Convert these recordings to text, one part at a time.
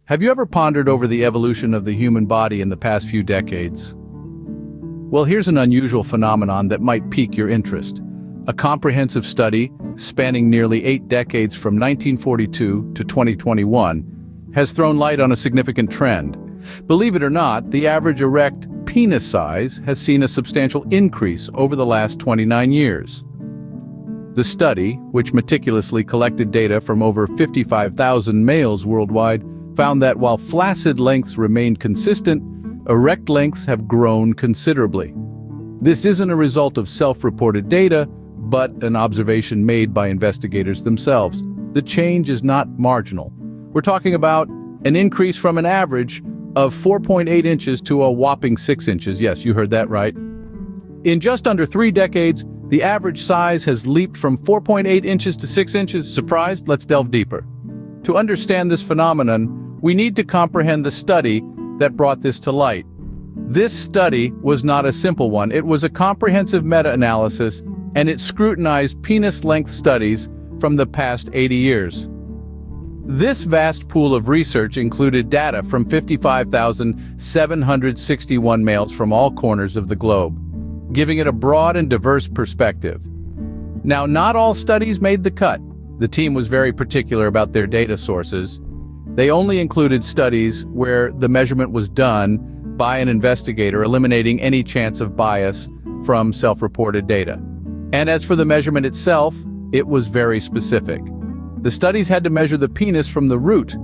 Have you ever pondered over the evolution of the human body in the past few decades? Well, here's an unusual phenomenon that might pique your interest. A comprehensive study spanning nearly 8 decades from 1942 to 2021 has thrown light on a significant trend. Believe it or not, the average erect penis size has seen a substantial increase over the last 29 years. The study, which meticulously collected data from over 55,000 males worldwide, found that while flaccid lengths remained consistent, erect lengths have grown considerably. This isn't a result of self-reported data, but an observation made by investigators themselves. The change is not marginal. We're talking about an increase from an average of 4.8 inches to a whopping 6 inches. Yes, you heard that right. In just under 3 decades, the average size has leaped from 4.8 inches to 6 inches. Surprised? Let's delve deeper. To understand this phenomenon, we need to comprehend the study that brought this to light. This study was not a simple one. It was a comprehensive meta-analysis, and it scrutinized penis length studies from the past 80 years. This vast pool of research included data from 55,761 males from all corners of the globe, giving it a broad and diverse perspective. Now, not all studies made the cut. The team was very particular about their data sources. They only included studies where the measurement was done by an investigator, eliminating any chance of bias from self-reported data. And as for the measurement itself, it was very specific. The studies had to measure the penis from the root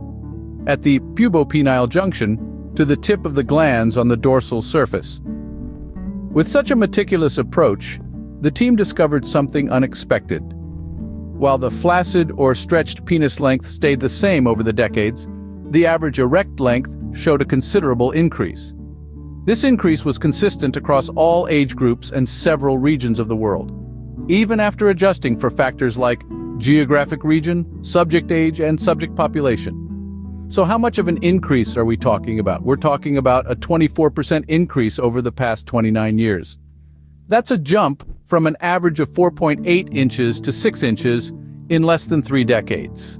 at the pubopenile junction to the tip of the glands on the dorsal surface. With such a meticulous approach, the team discovered something unexpected. While the flaccid or stretched penis length stayed the same over the decades, the average erect length showed a considerable increase. This increase was consistent across all age groups and several regions of the world, even after adjusting for factors like geographic region, subject age, and subject population. So how much of an increase are we talking about? We're talking about a 24% increase over the past 29 years. That's a jump from an average of 4.8 inches to 6 inches in less than 3 decades.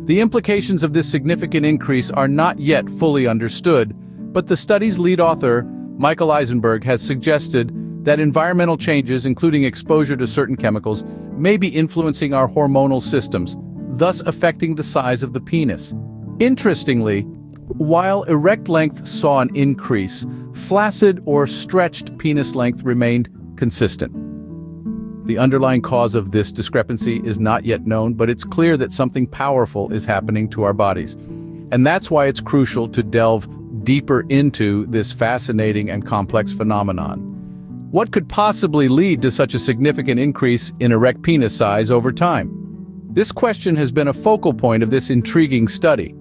The implications of this significant increase are not yet fully understood, but the study's lead author, Michael Eisenberg, has suggested that environmental changes, including exposure to certain chemicals, may be influencing our hormonal systems, thus affecting the size of the penis. Interestingly, while erect length saw an increase, flaccid or stretched penis length remained consistent. The underlying cause of this discrepancy is not yet known, but it's clear that something powerful is happening to our bodies. And that's why it's crucial to delve deeper into this fascinating and complex phenomenon. What could possibly lead to such a significant increase in erect penis size over time? This question has been a focal point of this intriguing study.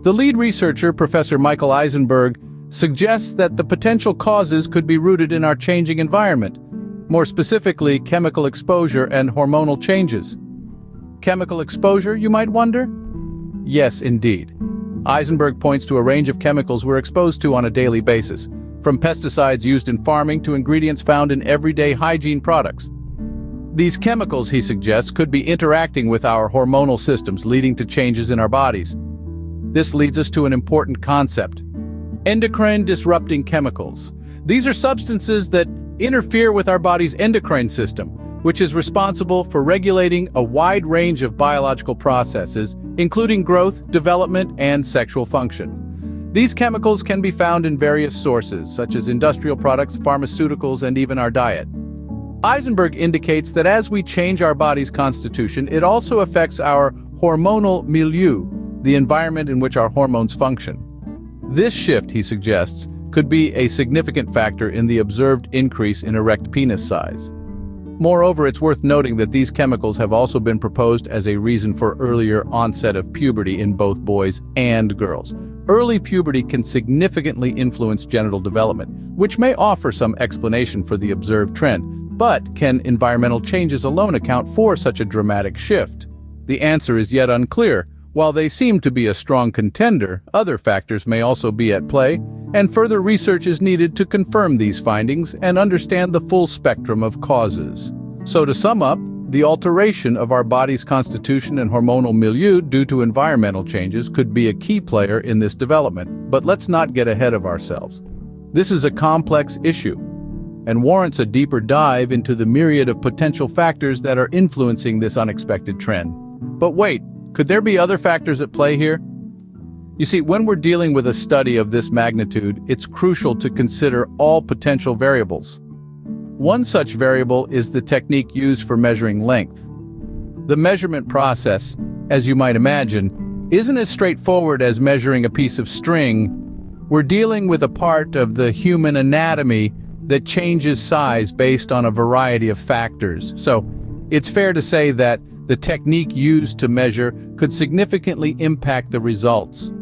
The lead researcher, Professor Michael Eisenberg, suggests that the potential causes could be rooted in our changing environment, more specifically chemical exposure and hormonal changes. Chemical exposure, you might wonder? Yes, indeed. Eisenberg points to a range of chemicals we're exposed to on a daily basis, from pesticides used in farming to ingredients found in everyday hygiene products. These chemicals, he suggests, could be interacting with our hormonal systems, leading to changes in our bodies. This leads us to an important concept: endocrine-disrupting chemicals. These are substances that interfere with our body's endocrine system, which is responsible for regulating a wide range of biological processes, including growth, development, and sexual function. These chemicals can be found in various sources, such as industrial products, pharmaceuticals, and even our diet. Eisenberg indicates that as we change our body's constitution, it also affects our hormonal milieu, the environment in which our hormones function. This shift, he suggests, could be a significant factor in the observed increase in erect penis size. Moreover, it's worth noting that these chemicals have also been proposed as a reason for earlier onset of puberty in both boys and girls. Early puberty can significantly influence genital development, which may offer some explanation for the observed trend. But can environmental changes alone account for such a dramatic shift? The answer is yet unclear. While they seem to be a strong contender, other factors may also be at play, and further research is needed to confirm these findings and understand the full spectrum of causes. So to sum up, the alteration of our body's constitution and hormonal milieu due to environmental changes could be a key player in this development. But let's not get ahead of ourselves. This is a complex issue and warrants a deeper dive into the myriad of potential factors that are influencing this unexpected trend. But wait, could there be other factors at play here? You see, when we're dealing with a study of this magnitude, it's crucial to consider all potential variables. One such variable is the technique used for measuring length. The measurement process, as you might imagine, isn't as straightforward as measuring a piece of string. We're dealing with a part of the human anatomy that changes size based on a variety of factors. So, it's fair to say that the technique used to measure could significantly impact the results.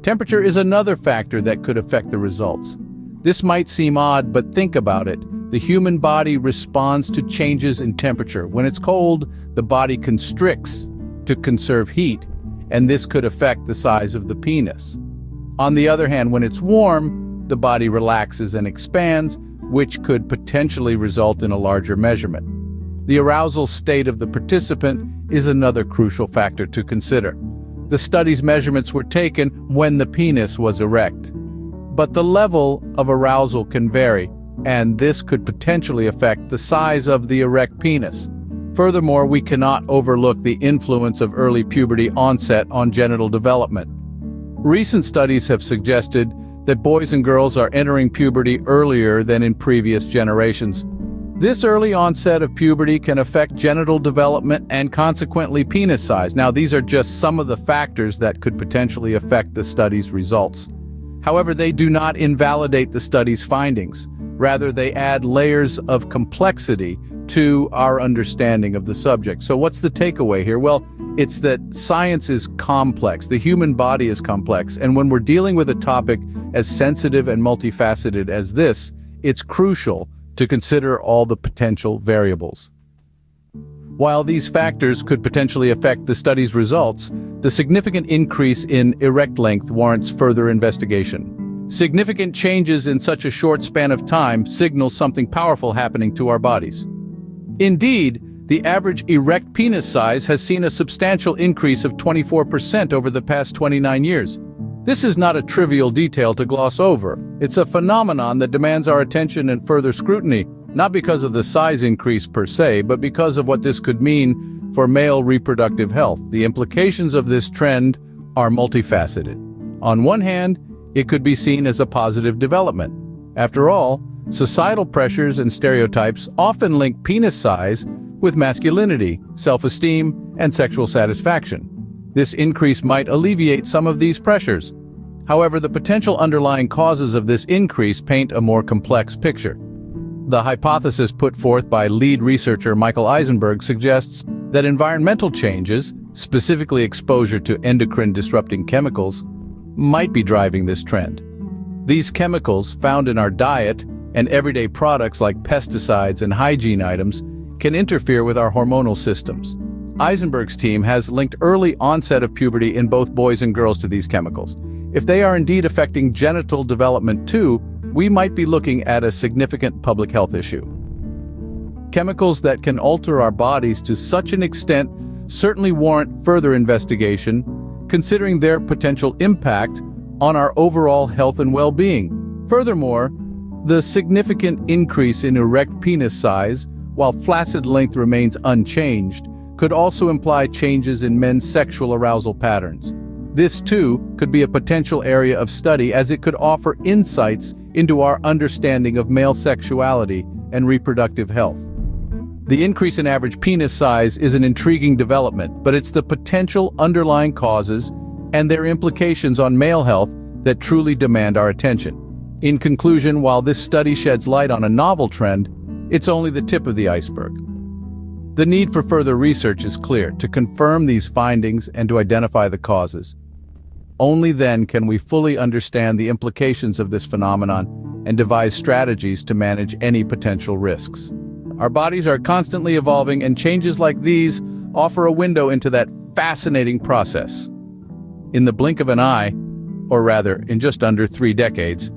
Temperature is another factor that could affect the results. This might seem odd, but think about it. The human body responds to changes in temperature. When it's cold, the body constricts to conserve heat, and this could affect the size of the penis. On the other hand, when it's warm, the body relaxes and expands, which could potentially result in a larger measurement. The arousal state of the participant is another crucial factor to consider. The study's measurements were taken when the penis was erect. But the level of arousal can vary, and this could potentially affect the size of the erect penis. Furthermore, we cannot overlook the influence of early puberty onset on genital development. Recent studies have suggested that boys and girls are entering puberty earlier than in previous generations. This early onset of puberty can affect genital development and consequently penis size. Now, these are just some of the factors that could potentially affect the study's results. However, they do not invalidate the study's findings. Rather, they add layers of complexity to our understanding of the subject. So what's the takeaway here? Well, it's that science is complex, the human body is complex, and when we're dealing with a topic as sensitive and multifaceted as this, it's crucial to consider all the potential variables. While these factors could potentially affect the study's results, the significant increase in erect length warrants further investigation. Significant changes in such a short span of time signal something powerful happening to our bodies. Indeed, the average erect penis size has seen a substantial increase of 24% over the past 29 years. This is not a trivial detail to gloss over. It's a phenomenon that demands our attention and further scrutiny, not because of the size increase per se, but because of what this could mean for male reproductive health. The implications of this trend are multifaceted. On one hand, it could be seen as a positive development. After all, societal pressures and stereotypes often link penis size with masculinity, self-esteem, and sexual satisfaction. This increase might alleviate some of these pressures. However, the potential underlying causes of this increase paint a more complex picture. The hypothesis put forth by lead researcher Michael Eisenberg suggests that environmental changes, specifically exposure to endocrine-disrupting chemicals, might be driving this trend. These chemicals, found in our diet and everyday products like pesticides and hygiene items, can interfere with our hormonal systems. Eisenberg's team has linked early onset of puberty in both boys and girls to these chemicals. If they are indeed affecting genital development too, we might be looking at a significant public health issue. Chemicals that can alter our bodies to such an extent certainly warrant further investigation, considering their potential impact on our overall health and well-being. Furthermore, the significant increase in erect penis size, while flaccid length remains unchanged, could also imply changes in men's sexual arousal patterns. This, too, could be a potential area of study as it could offer insights into our understanding of male sexuality and reproductive health. The increase in average penis size is an intriguing development, but it's the potential underlying causes and their implications on male health that truly demand our attention. In conclusion, while this study sheds light on a novel trend, it's only the tip of the iceberg. The need for further research is clear, to confirm these findings and to identify the causes. Only then can we fully understand the implications of this phenomenon and devise strategies to manage any potential risks. Our bodies are constantly evolving, and changes like these offer a window into that fascinating process. In the blink of an eye, or rather, in just under 3 decades,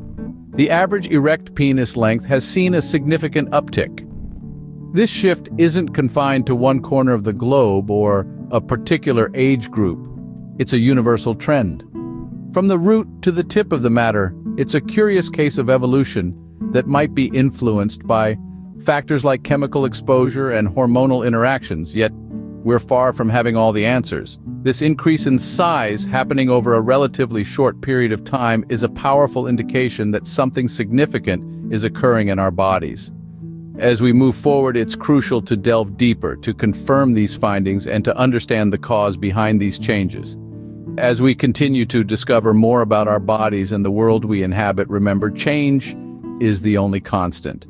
the average erect penis length has seen a significant uptick. This shift isn't confined to one corner of the globe or a particular age group. It's a universal trend. From the root to the tip of the matter, it's a curious case of evolution that might be influenced by factors like chemical exposure and hormonal interactions, yet we're far from having all the answers. This increase in size happening over a relatively short period of time is a powerful indication that something significant is occurring in our bodies. As we move forward, it's crucial to delve deeper, to confirm these findings and to understand the cause behind these changes. As we continue to discover more about our bodies and the world we inhabit, remember, change is the only constant.